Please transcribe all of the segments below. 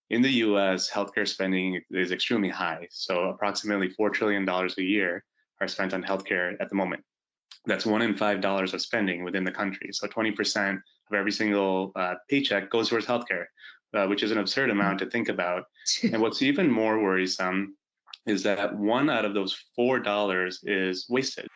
in the US, healthcare spending is extremely high. So approximately $4 trillion a year are spent on healthcare at the moment. That's one in $5 of spending within the country. So 20% of every single paycheck goes towards healthcare, which is an absurd amount to think about. And what's even more worrisome is that one out of those $4 is wasted.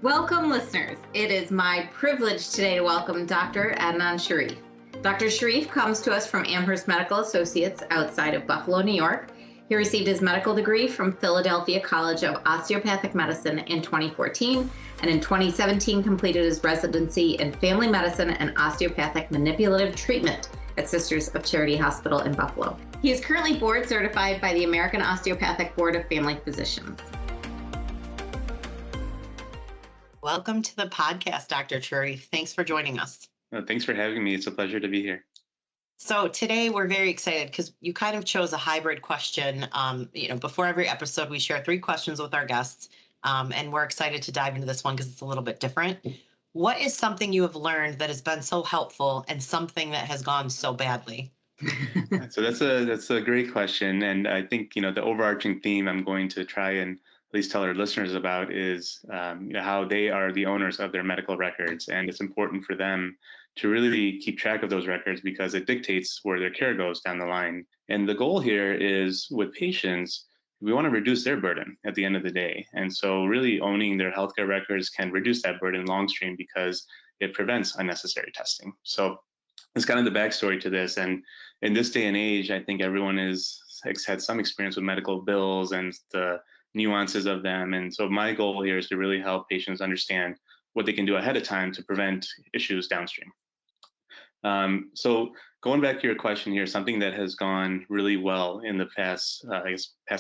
Welcome, listeners. It is my privilege today to welcome Dr. Adnaan Sheriff. Dr. Sheriff comes to us from Amherst Medical Associates outside of Buffalo, New York. He received his medical degree from Philadelphia College of Osteopathic Medicine in 2014, and in 2017 completed his residency in family medicine and osteopathic manipulative treatment at Sisters of Charity Hospital in Buffalo. He is currently board certified by the American Osteopathic Board of Family Physicians. Welcome to the podcast, Dr. Sheriff. Thanks for joining us. Thanks for having me. It's a pleasure to be here. So today we're very excited because you kind of chose a hybrid question. Before every episode, we share 3 questions with our guests, and we're excited to dive into this one because it's a little bit different. What is something you have learned that has been so helpful and something that has gone so badly? So that's a great question, and I think the overarching theme I'm going to try and at least tell our listeners about is how they are the owners of their medical records, and it's important for them to really keep track of those records because it dictates where their care goes down the line. And the goal here is with patients, we want to reduce their burden at the end of the day, and so really owning their healthcare records can reduce that burden long stream because it prevents unnecessary testing. So it's kind of the backstory to this, and in this day and age, I think everyone has had some experience with medical bills and the nuances of them. And so my goal here is to really help patients understand what they can do ahead of time to prevent issues downstream. So going back to your question here, something that has gone really well in the past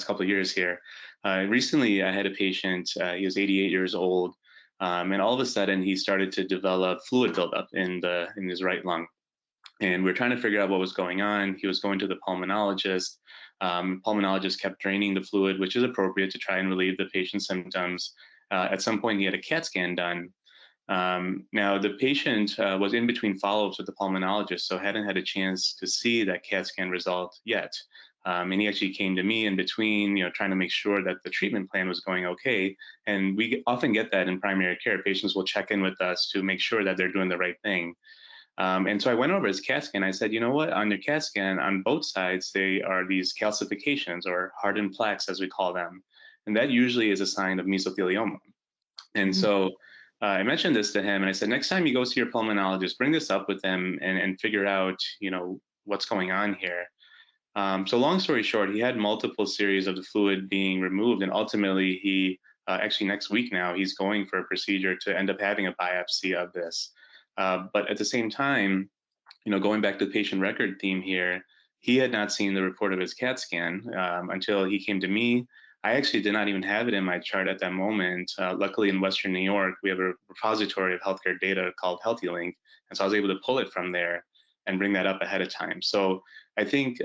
couple of years here. Recently, I had a patient. He was 88 years old, and all of a sudden he started to develop fluid buildup in his right lung. And we're trying to figure out what was going on. He was going to the pulmonologist. Pulmonologist kept draining the fluid, which is appropriate to try and relieve the patient's symptoms. At some point, he had a CAT scan done. Now, the patient was in between follow-ups with the pulmonologist, so hadn't had a chance to see that CAT scan result yet. And he actually came to me in between, trying to make sure that the treatment plan was going okay. And we often get that in primary care. Patients will check in with us to make sure that they're doing the right thing. And so I went over his CAT scan. I said, you know what, on your CAT scan, on both sides, they are these calcifications or hardened plaques, as we call them. And that usually is a sign of mesothelioma. And so I mentioned this to him, and I said, next time you go see your pulmonologist, bring this up with them and figure out, what's going on here. So long story short, he had multiple series of the fluid being removed. And ultimately, he actually next week now, he's going for a procedure to end up having a biopsy of this. But at the same time, going back to the patient record theme here, he had not seen the report of his CAT scan until he came to me. I actually did not even have it in my chart at that moment. Luckily, in Western New York, we have a repository of healthcare data called HealthyLink. And so I was able to pull it from there and bring that up ahead of time. So I think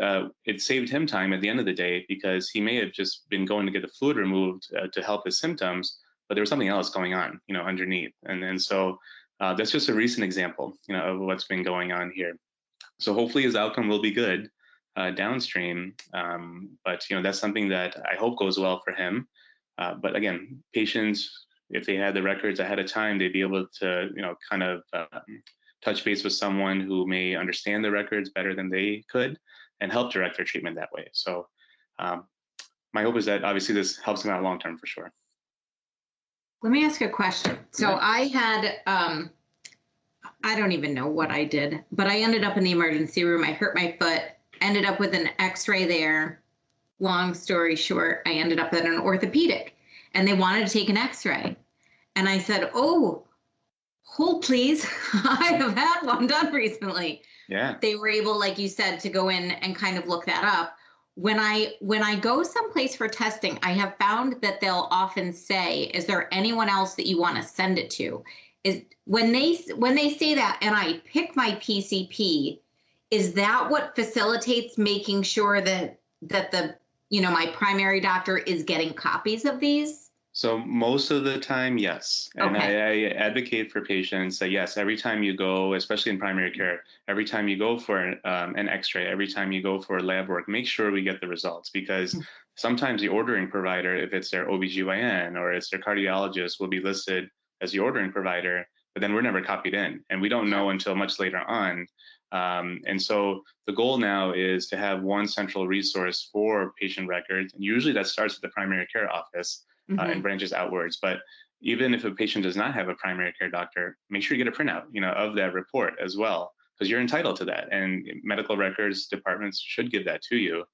it saved him time at the end of the day because he may have just been going to get the fluid removed to help his symptoms, but there was something else going on, underneath. And so that's just a recent example, of what's been going on here. So hopefully his outcome will be good downstream. But that's something that I hope goes well for him. But again, patients, if they had the records ahead of time, they'd be able to, kind of touch base with someone who may understand the records better than they could and help direct their treatment that way. So my hope is that obviously this helps them out long term for sure. Let me ask a question. So yeah. I had, I don't even know what I did, but I ended up in the emergency room. I hurt my foot, ended up with an x-ray there. Long story short, I ended up at an orthopedic and they wanted to take an x-ray. And I said, hold please. I have had one done recently. Yeah. They were able, like you said, to go in and kind of look that up. When I go someplace for testing, I have found that they'll often say, is there anyone else that you want to send it to? Is when they say that and I pick my PCP, is that what facilitates making sure that the my primary doctor is getting copies of these? So most of the time, yes. And Okay. I advocate for patients that yes, every time you go, especially in primary care, every time you go for an X-ray, every time you go for lab work, make sure we get the results because sometimes the ordering provider, if it's their OBGYN or it's their cardiologist, will be listed as the ordering provider, but then we're never copied in, and we don't Yeah. know until much later on. And so the goal now is to have one central resource for patient records, and usually that starts at the primary care office and Hmm. branches outwards. But even if a patient does not have a primary care doctor, make sure you get a printout, of that report as well, because you're entitled to that. And medical records departments should give that to you,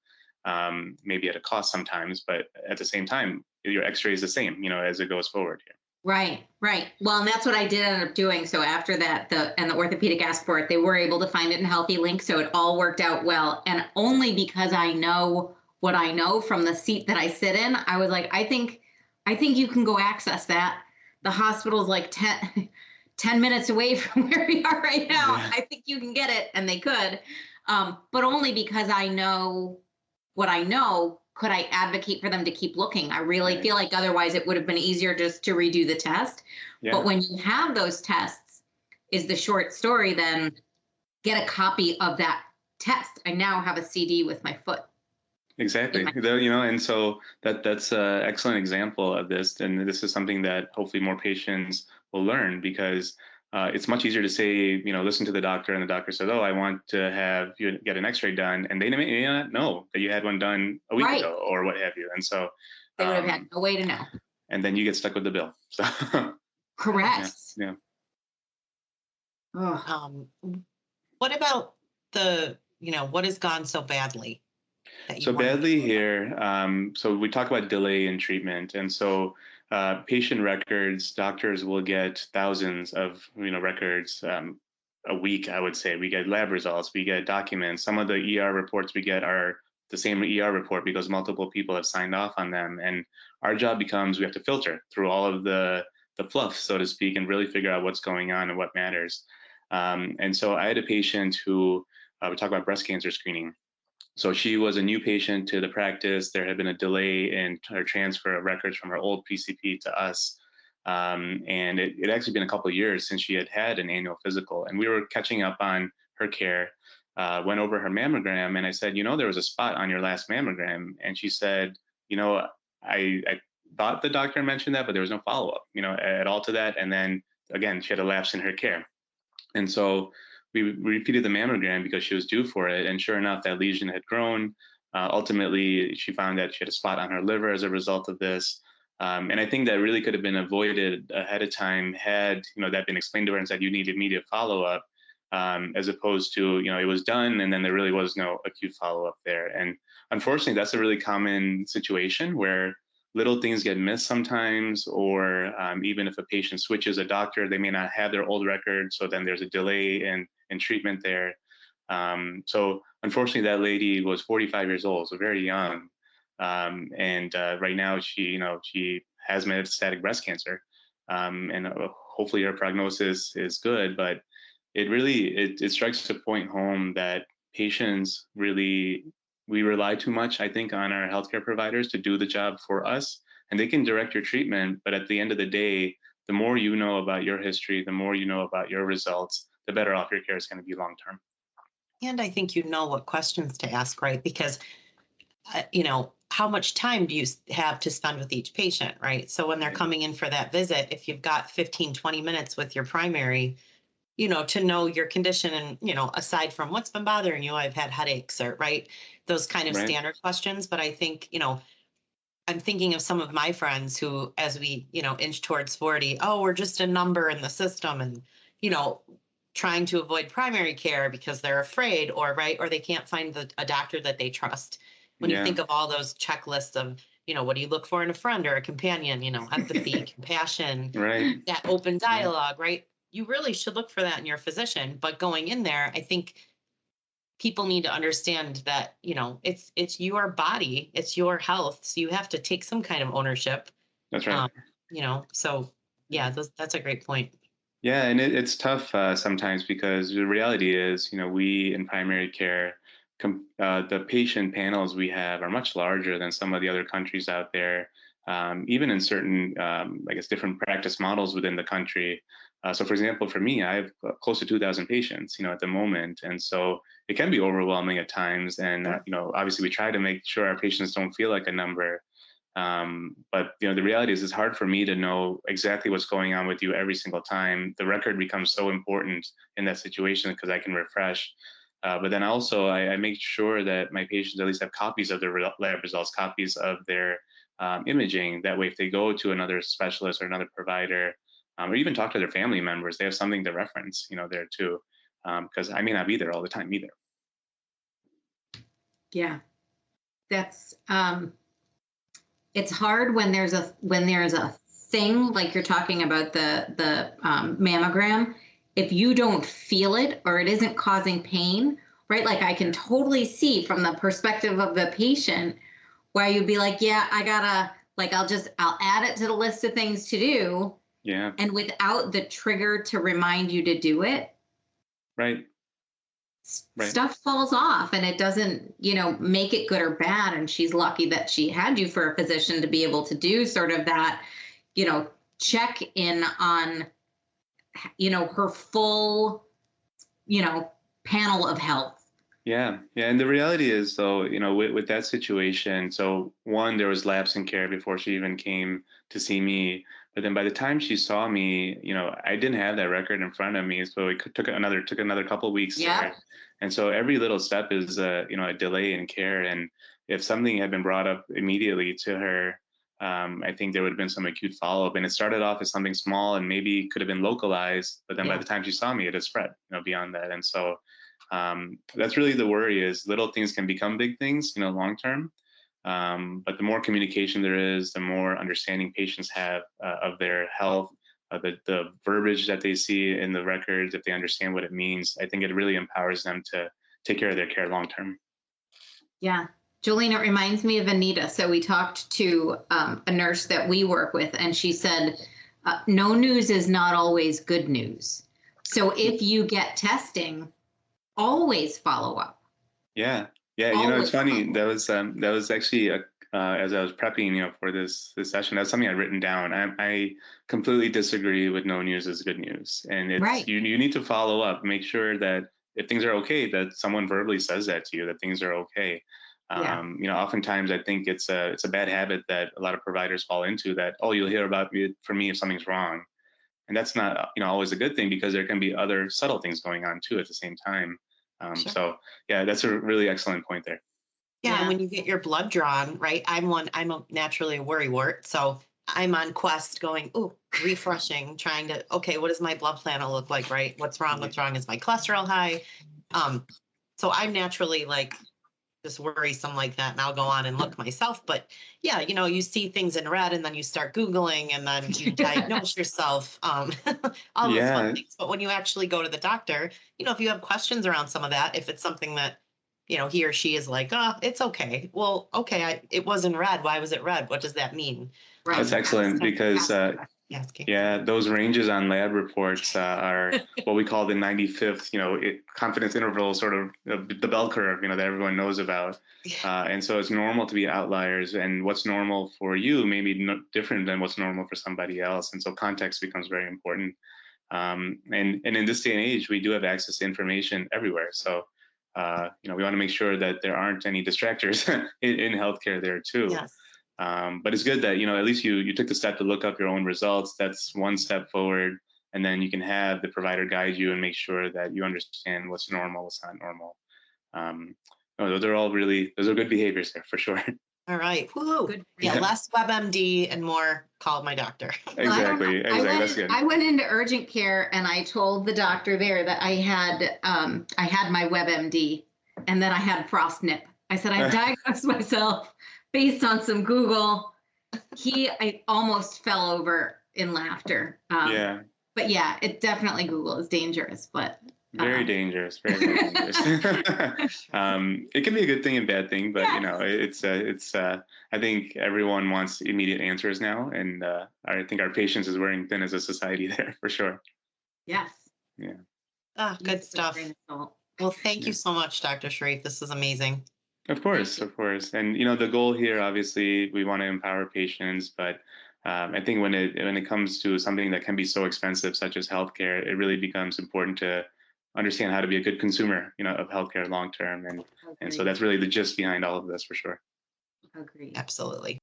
maybe at a cost sometimes, but at the same time, your X-ray is the same, as it goes forward here. Right, right. Well, and that's what I did end up doing. So after that, the orthopedic asked for it, they were able to find it in Healthy Link, so it all worked out well. And only because I know what I know from the seat that I sit in, I was like, I think you can go access that. The hospital's like 10 minutes away from where we are right now. Yeah. I think you can get it, and they could. But only because I know what I know, could I advocate for them to keep looking? I really Right. feel like otherwise it would have been easier just to redo the test. But Yeah. when you have those tests, is the short story, then get a copy of that test. I now have a CD with my foot in Exactly. my. And so that's an excellent example of this. And this is something that hopefully more patients will learn because it's much easier to say, listen to the doctor, and the doctor says, "Oh, I want to have you get an X-ray done," and they may not know that you had one done a week Right. ago or what have you. And so, They would have had um, no way to know. and then you get stuck with the bill. So, yeah, Correct. yeah. Oh, Um, what about what has gone so badly that you So want to badly know about? here. So we talk about delay in treatment, and so patient records, doctors will get thousands of records a week. I would say we get lab results, we get documents. Some of the ER reports we get are the same ER report because multiple people have signed off on them, and our job becomes we have to filter through all of the fluff, so to speak, and really figure out what's going on and what matters. And so I had a patient who we talk about breast cancer screening. So she was a new patient to the practice. There had been a delay in her transfer of records from her old PCP to us. And it actually been a couple of years since she had had an annual physical. And we were catching up on her care, went over her mammogram. And I said, there was a spot on your last mammogram. And she said, I thought the doctor mentioned that, but there was no follow up, at all to that. And then again, she had a lapse in her care. And so we repeated the mammogram because she was due for it. And sure enough, that lesion had grown. Ultimately, she found that she had a spot on her liver as a result of this. And I think that really could have been avoided ahead of time had that been explained to her and said you need immediate follow up, as opposed to it was done and then there really was no acute follow up there. And unfortunately, that's a really common situation where little things get missed sometimes, or even if a patient switches a doctor, they may not have their old record, so then there's a delay in treatment there. So unfortunately, that lady was 45 years old, so very young, and right now she has metastatic breast cancer, and hopefully her prognosis is good, but it strikes a point home that patients really we rely too much, I think, on our healthcare providers to do the job for us. And they can direct your treatment, but at the end of the day, the more you know about your history, the more you know about your results, the better off your care is going to be long term. And I think you know what questions to ask, right? Because how much time do you have to spend with each patient, right? So when they're Right. coming in for that visit, if you've got 15, 20 minutes with your primary, to know your condition and, aside from what's been bothering you, I've had headaches or, right, those kind of Right. standard questions. But I think, I'm thinking of some of my friends who, as we, inch towards 40, oh, we're just a number in the system and, you know, trying to avoid primary care because they're afraid or, right, or they can't find a doctor that they trust. When you Yeah. think of all those checklists of, what do you look for in a friend or a companion, empathy, compassion, Right. that open Yeah. dialogue, right? You really should look for that in your physician. But going in there, I think people need to understand that it's your body, it's your health, so you have to take some kind of ownership. That's right. um so yeah, that's a great point. Yeah, and it's tough sometimes because the reality is, we in primary care, the patient panels we have are much larger than some of the other countries out there. even in certain, I guess, different practice models within the country. So, for example, for me, I have close to 2,000 patients, at the moment, and so it can be overwhelming at times. And obviously, we try to make sure our patients don't feel like a number. But the reality is, it's hard for me to know exactly what's going on with you every single time. The record becomes so important in that situation because I can refresh. But then also, I make sure that my patients at least have copies of their lab results, copies of their imaging. That way, if they go to another specialist or another provider, or even talk to their family members, they have something to reference, there too. Because I may not be there all the time either. Yeah, that's it's hard when there's a thing like you're talking about the mammogram. If you don't feel it or it isn't causing pain, right? Like I can totally see from the perspective of the patient where you'd be like, yeah, I gotta, like, I'll add it to the list of things to do. Yeah. And without the trigger to remind you to do it, right. Stuff falls off and it doesn't, make it good or bad. And she's lucky that she had you for a physician to be able to do sort of that, check in on, her full, panel of health. Yeah. And the reality is, though, with that situation, so one, there was lapse in care before she even came to see me. But then by the time she saw me, I didn't have that record in front of me. So it took another couple of weeks there. And so every little step is, a delay in care. And if something had been brought up immediately to her, I think there would have been some acute follow-up. And it started off as something small and maybe could have been localized. But then by the time she saw me, it had spread, beyond that. And so that's really the worry, is little things can become big things, long term. But the more communication there is, the more understanding patients have of their health, the verbiage that they see in the records, if they understand what it means, I think it really empowers them to take care of their care long term. Yeah. Jolene, it reminds me of Anita. So we talked to a nurse that we work with, and she said, no news is not always good news. So if you get testing, always follow up. Yeah. It's funny. That was actually as I was prepping, for this session, that's something I'd written down. I completely disagree with no news is good news, and it's right. You need to follow up, make sure that if things are okay, that someone verbally says that to you, that things are okay. Oftentimes I think it's a bad habit that a lot of providers fall into, that, oh, you'll hear about it from me if something's wrong. And that's not, always a good thing, because there can be other subtle things going on too at the same time. Sure. So yeah, that's a really excellent point there. Yeah, and when you get your blood drawn, right? I'm naturally a worrywart, so I'm on quest going, refreshing, trying to, okay, what does my blood panel look like, right? What's wrong? What's wrong? Is my cholesterol high? So I'm naturally like just worrisome like that, and I'll go on and look myself. But yeah, you see things in red, and then you start Googling, and then you diagnose yourself, all those fun things. But when you actually go to the doctor, if you have questions around some of that, if it's something that, he or she is like, oh, it's okay. Well, okay, it was in red. Why was it red? What does that mean? Right. That's excellent, because those ranges on lab reports are what we call the 95th, confidence interval, sort of the bell curve, that everyone knows about. And so it's normal to be outliers, and what's normal for you may be different than what's normal for somebody else. And so context becomes very important. And in this day and age, we do have access to information everywhere. So we want to make sure that there aren't any distractors in healthcare there too. Yes. But it's good that, at least you took the step to look up your own results. That's one step forward. And then you can have the provider guide you and make sure that you understand what's normal, what's not normal. Those are good behaviors there for sure. All right. Woo. Good. Yeah, less WebMD and more call my doctor. Exactly. That's good. I went into urgent care and I told the doctor there that I had my WebMD and then I had frostnip. I said, I diagnosed myself based on some Google. I almost fell over in laughter. But yeah, it definitely, Google is dangerous, but very dangerous. It can be a good thing and bad thing, but it's I think everyone wants immediate answers now, and I think our patience is wearing thin as a society there for sure. Yes. Yeah. Good stuff. Well, thank you so much, Dr. Sheriff. This is amazing. Of course, of course. And the goal here, obviously, we want to empower patients, but I think when it comes to something that can be so expensive, such as healthcare, it really becomes important to understand how to be a good consumer, of healthcare long term, and so Agreed. that's really the gist behind all of this for sure. Agreed. Absolutely.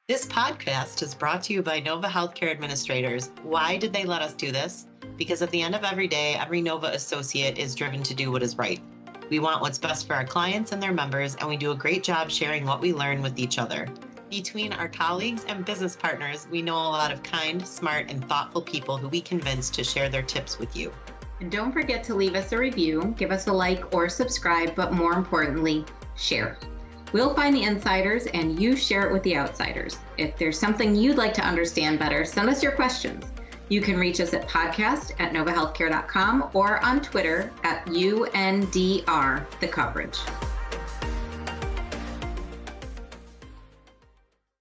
This podcast is brought to you by Nova Healthcare Administrators. Why did they let us do this? Because at the end of every day, every Nova associate is driven to do what is right. We want what's best for our clients and their members, and we do a great job sharing what we learn with each other. Between our colleagues and business partners, we know a lot of kind, smart, and thoughtful people who we convince to share their tips with you. And don't forget to leave us a review, give us a like or subscribe, but more importantly, share. We'll find the insiders and you share it with the outsiders. If there's something you'd like to understand better, send us your questions. You can reach us at podcast@novahealthcare.com or on Twitter @UNDR, the coverage.